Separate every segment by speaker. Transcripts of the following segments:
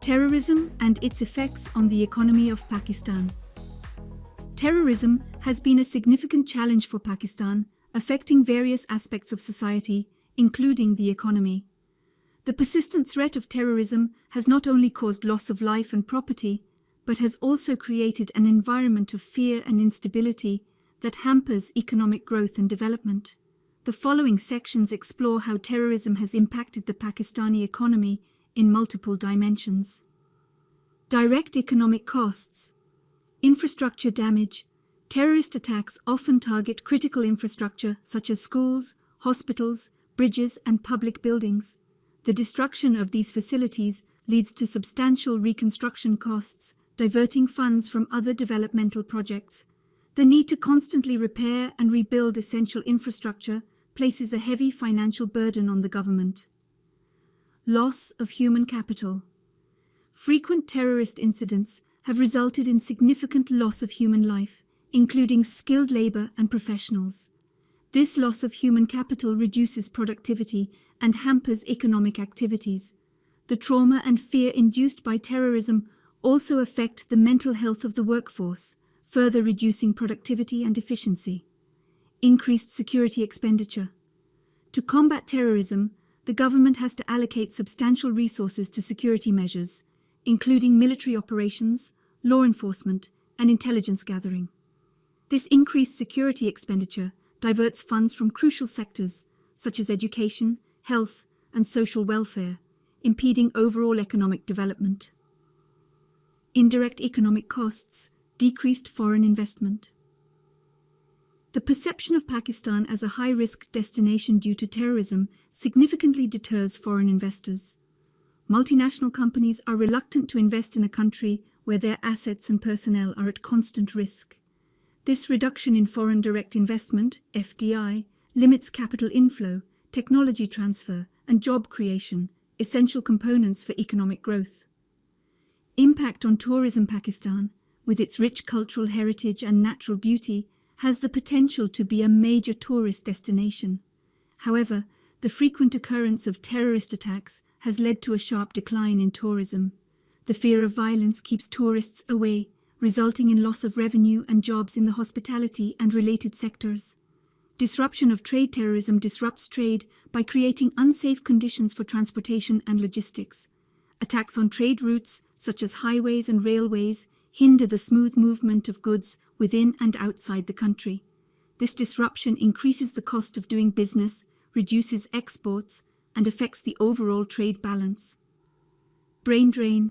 Speaker 1: Terrorism and its effects on the economy of Pakistan. Terrorism has been a significant challenge for Pakistan, affecting various aspects of society, including the economy. The persistent threat of terrorism has not only caused loss of life and property, but has also created an environment of fear and instability that hampers economic growth and development. The following sections explore how terrorism has impacted the Pakistani economy in multiple dimensions. Direct economic costs. Infrastructure damage. Terrorist attacks often target critical infrastructure such as schools, hospitals, bridges, and public buildings. The destruction of these facilities leads to substantial reconstruction costs, diverting funds from other developmental projects. The need to constantly repair and rebuild essential infrastructure places a heavy financial burden on the government. Loss of human capital. Frequent terrorist incidents have resulted in significant loss of human life, including skilled labor and professionals. This loss of human capital reduces productivity and hampers economic activities. The trauma and fear induced by terrorism also affect the mental health of the workforce, further reducing productivity and efficiency. Increased security expenditure. To combat terrorism, the government has to allocate substantial resources to security measures, including military operations, law enforcement, and intelligence gathering. This increased security expenditure diverts funds from crucial sectors such as education, health, and social welfare, impeding overall economic development. Indirect economic costs. Decreased foreign investment. The perception of Pakistan as a high-risk destination due to terrorism significantly deters foreign investors. Multinational companies are reluctant to invest in a country where their assets and personnel are at constant risk. This reduction in foreign direct investment, FDI, limits capital inflow, technology transfer, and job creation, essential components for economic growth. Impact on tourism. Pakistan, with its rich cultural heritage and natural beauty, has the potential to be a major tourist destination. However, the frequent occurrence of terrorist attacks has led to a sharp decline in tourism. The fear of violence keeps tourists away, resulting in loss of revenue and jobs in the hospitality and related sectors. Disruption of trade. Terrorism disrupts trade by creating unsafe conditions for transportation and logistics. Attacks on trade routes, such as highways and railways, hinder the smooth movement of goods within and outside the country. This disruption increases the cost of doing business, reduces exports, and affects the overall trade balance. Brain drain.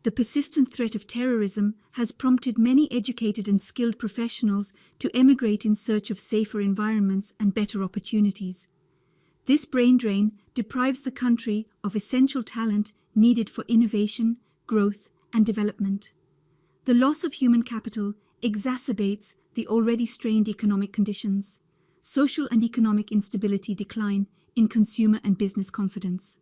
Speaker 1: The persistent threat of terrorism has prompted many educated and skilled professionals to emigrate in search of safer environments and better opportunities. This brain drain deprives the country of essential talent needed for innovation, growth, and development. The loss of human capital exacerbates the already strained economic conditions. Social and economic instability decline in consumer and business confidence.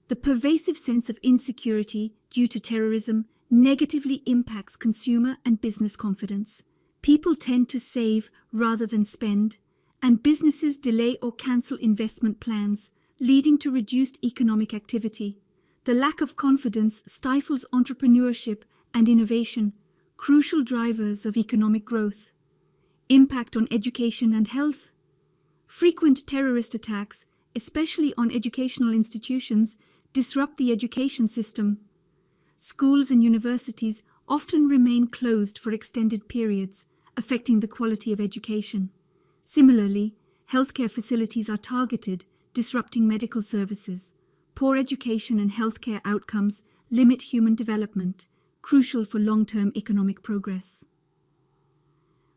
Speaker 1: The pervasive sense of insecurity due to terrorism negatively impacts consumer and business confidence. People tend to save rather than spend, and businesses delay or cancel investment plans, leading to reduced economic activity. The lack of confidence stifles entrepreneurship and innovation, crucial drivers of economic growth. Impact on education and health. Frequent terrorist attacks, especially on educational institutions, disrupt the education system. Schools and universities often remain closed for extended periods, affecting the quality of education. Similarly, healthcare facilities are targeted, disrupting medical services. Poor education and healthcare outcomes limit human development, crucial for long-term economic progress.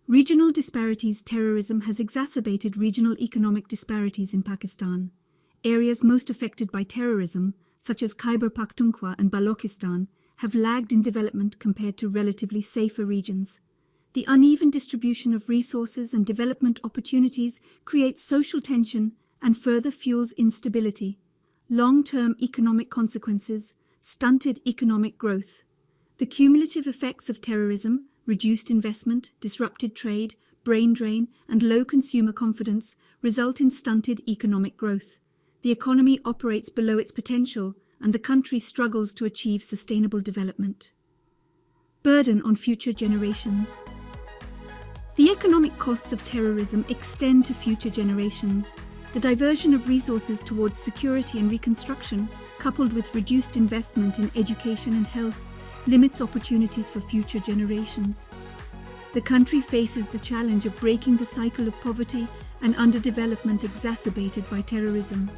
Speaker 1: Regional disparities. Terrorism has exacerbated regional economic disparities in Pakistan. Areas most affected by terrorism, such as Khyber Pakhtunkhwa and Balochistan, have lagged in development compared to relatively safer regions. The uneven distribution of resources and development opportunities creates social tension and further fuels instability. Long-term economic consequences. Stunted economic growth. The cumulative effects of terrorism, reduced investment, disrupted trade, brain drain, and low consumer confidence result in stunted economic growth. The economy operates below its potential, and the country struggles to achieve sustainable development. Burden on future generations. The economic costs of terrorism extend to future generations. The diversion of resources towards security and reconstruction, coupled with reduced investment in education and health, limits opportunities for future generations. The country faces the challenge of breaking the cycle of poverty and underdevelopment exacerbated by terrorism.